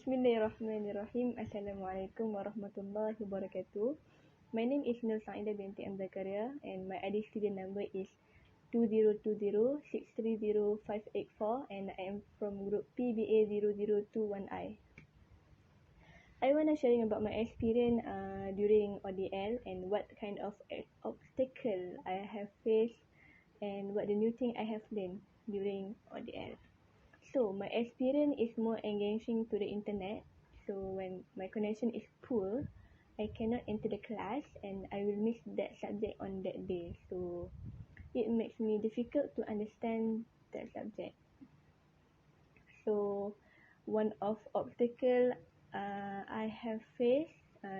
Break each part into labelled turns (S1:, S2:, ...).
S1: Bismillahirrahmanirrahim. Assalamualaikum warahmatullahi wabarakatuh. My name is Nur Saida binti M. Zakaria and my ID student number is 2020630584 and I am from group PBA0021I. I want to sharing about my experience during ODL and what kind of obstacle I have faced and what the new thing I have learned during ODL. So my experience is more engaging to the internet. So when my connection is poor, I cannot enter the class and I will miss that subject on that day. So it makes me difficult to understand that subject. So one of obstacle I have faced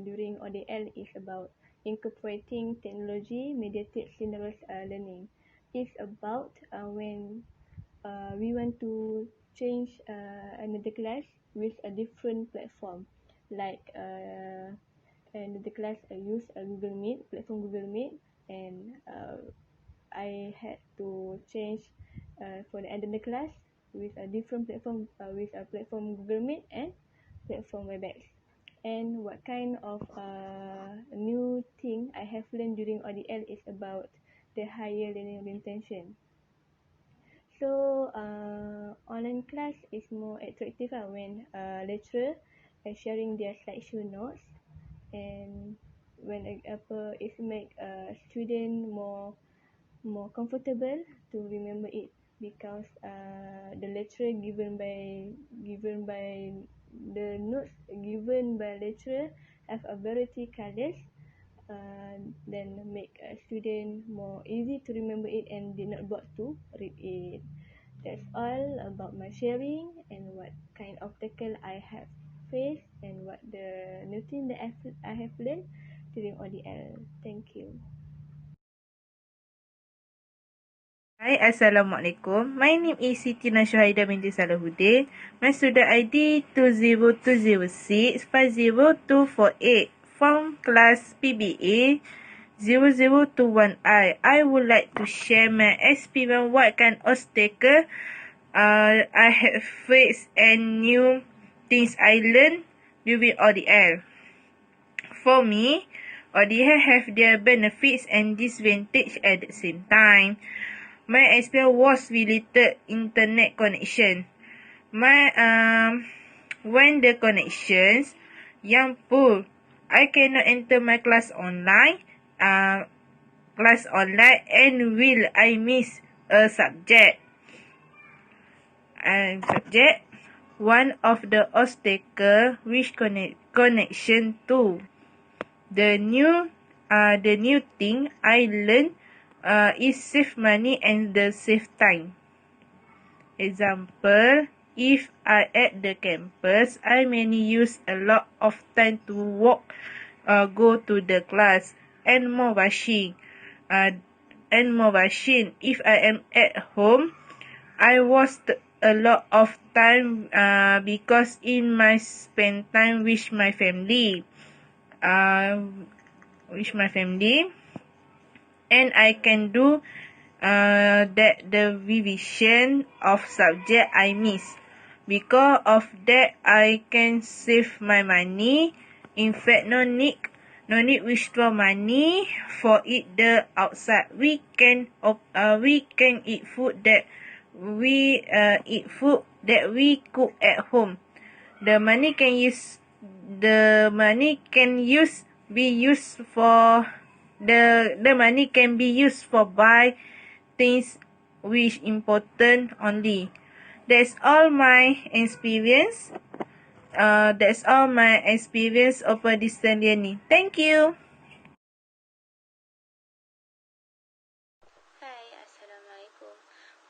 S1: during ODL is about incorporating technology mediated synchronous learning. It's about when we want to change another class with a different platform, like another class I use a platform Google Meet, and I had to change for the other class with a different platform, with a platform Google Meet and platform WebEx. And what kind of new thing I have learned during ODL is about the higher learning intention. So online class is more attractive when lecturer is sharing their slideshow notes, and when it make student more comfortable to remember it, because the lecturer given by the notes given by lecturer have a variety colors, then make a student more easy to remember it and did not bored to read it. That's all about my sharing and what kind of tackle I have faced and what the new thing that I have learned during ODL. Thank you.
S2: Hi, Assalamualaikum. My name is Siti Nashuhaida binti Salahuddin. My student ID 20206-50248 from class PBA 0021I. I would like to share my experience what kind of obstacle I have faced and new things I learned during ODL. For me, ODL have their benefits and disadvantages at the same time. My experience was related internet connection. When the connections yang poor, I cannot enter my class online. And will I miss a subject? One of the obstacle which connection to the new thing I learned is save money and the save time. Example, if I at the campus, I may use a lot of time to walk, go to the class, and more washing. If I am at home, I waste a lot of time because in my spend time with my family. And I can do that the revision of subject I miss. Because of that, I can save my money. In fact, no need withdraw money for eat the outside. We can eat food that we cook at home. The money can be used for buy things which important only. That's all my experience. Over distance learning. Thank you.
S3: Hi, Assalamualaikum.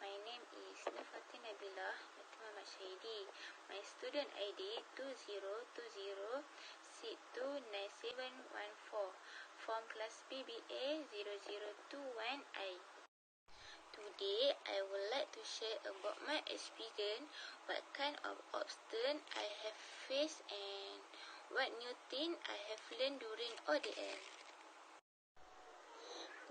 S3: My name is Nafati Nabila Muhammad Syahidi. My student ID 2020629714 from class PBA 0021I. Today, I would like to share about my experience, what kind of obstacles I have faced and what new thing I have learned during ODL.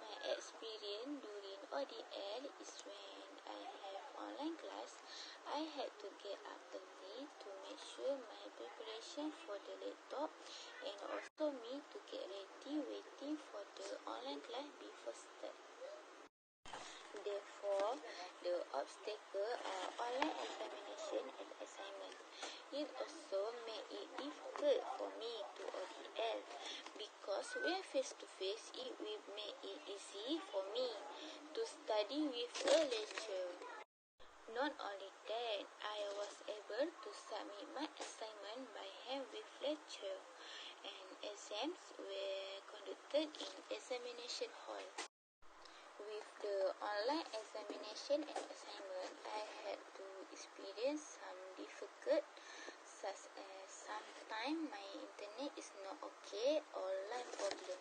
S3: My experience during ODL is when I have online class, I had to get up early me to make sure my preparation for the laptop and also me to get ready waiting for the online class before start. Therefore, the obstacle are online examination and assignment. It also made it difficult for me to ODL because when face to face, it will make it easy for me to study with a lecturer. Not only that, I was able to submit my assignment by hand with lecture, and exams were conducted in examination hall. With the online examination and assignment, I had to experience some difficult, such as sometimes my internet is not okay or line problem.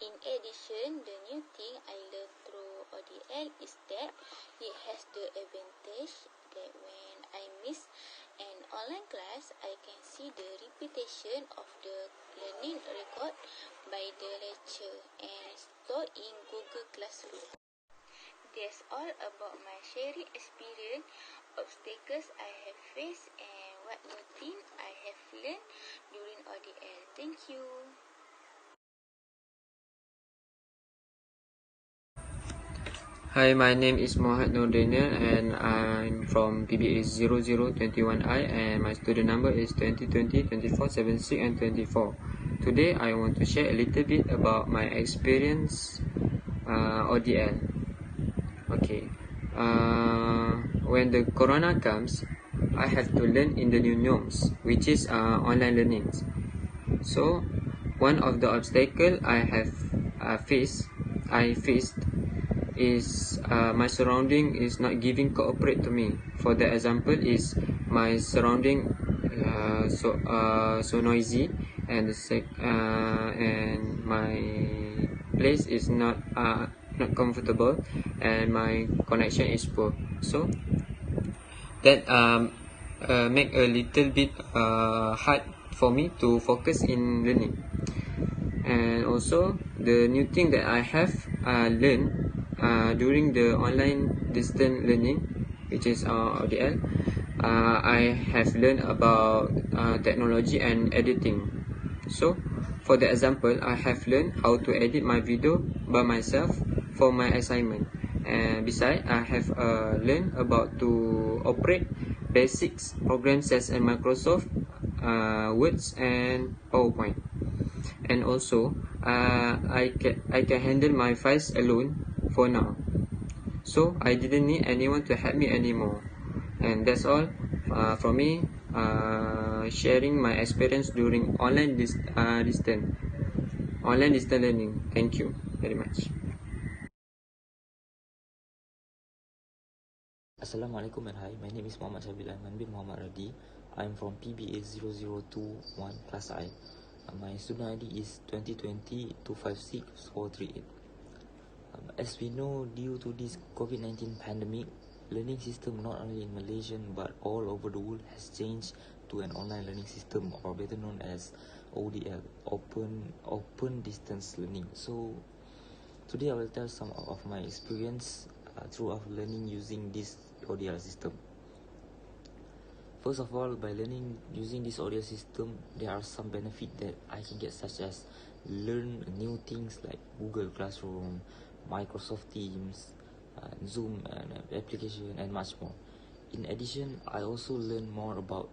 S3: In addition, the new thing I learned through ODL is that it has the advantage that when I miss an online class, I can see the repetition of the learning record by the lecturer and stored in Google Classroom. That's all about my sharing experience, obstacles I have faced, and what new thing I have learned during ODL. Thank you.
S4: Hi, my name is Mohammed Nur Daniel and I'm from PBA 0021I and my student number is 2020 24 76 and 24. Today I want to share a little bit about my experience ODL. Okay, when the corona comes, I have to learn in the new norms, which is online learning. So one of the obstacles I have faced is my surrounding is not giving cooperate to me. For the example is my surrounding so noisy and and my place is not comfortable and my connection is poor. So that make a little bit hard for me to focus in learning. And also the new thing that I have learned during the online distance learning, which is ODL, I have learned about technology and editing. So for the example, I have learned how to edit my video by myself for my assignment, and besides I have learned about to operate basics programs such as Microsoft Words and PowerPoint. And also I can handle my files alone for now, so I didn't need anyone to help me anymore. And that's all from me, sharing my experience during online distance learning. Thank you very much.
S5: Assalamualaikum and hi, my name is Muhammad Shabil Aiman bin Muhammad Radi. I'm from PBA 0021 class I. My student ID is 2020-256-438. As we know, due to this COVID-19 pandemic, learning system not only in Malaysia but all over the world has changed to an online learning system, or better known as ODL, open distance learning. So today I will tell some of my experience throughout learning using this ODL system. First of all, by learning using this ODL system, there are some benefits that I can get, such as learn new things like Google Classroom, Microsoft Teams, Zoom and application, and much more. In addition, I also learn more about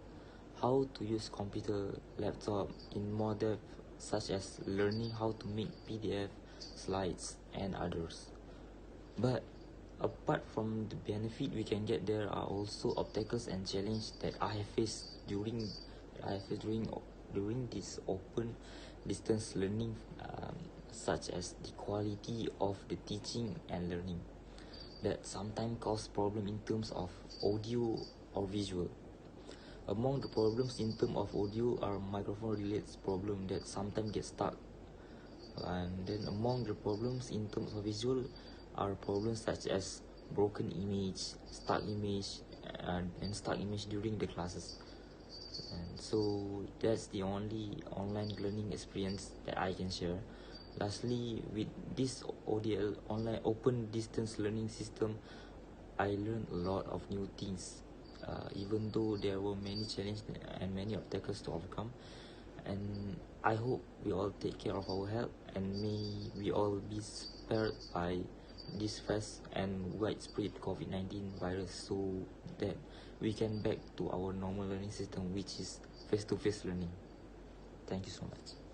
S5: how to use computer, laptop in more depth, such as learning how to make PDF, slides, and others. But apart from the benefit we can get, there are also obstacles and challenges that I have faced during this open distance learning, such as the quality of the teaching and learning that sometimes cause problem in terms of audio or visual. Among the problems in terms of audio are microphone related problem that sometimes get stuck, and then among the problems in terms of visual are problems such as broken image, and stuck image during the classes. And so that's the only online learning experience that I can share. Lastly, with this ODL, online open distance learning system, I learned a lot of new things, even though there were many challenges and many obstacles to overcome. And I hope we all take care of our health, and may we all be spared by this fast and widespread COVID-19 virus, so that we can back to our normal learning system, which is face-to-face learning. Thank you so much.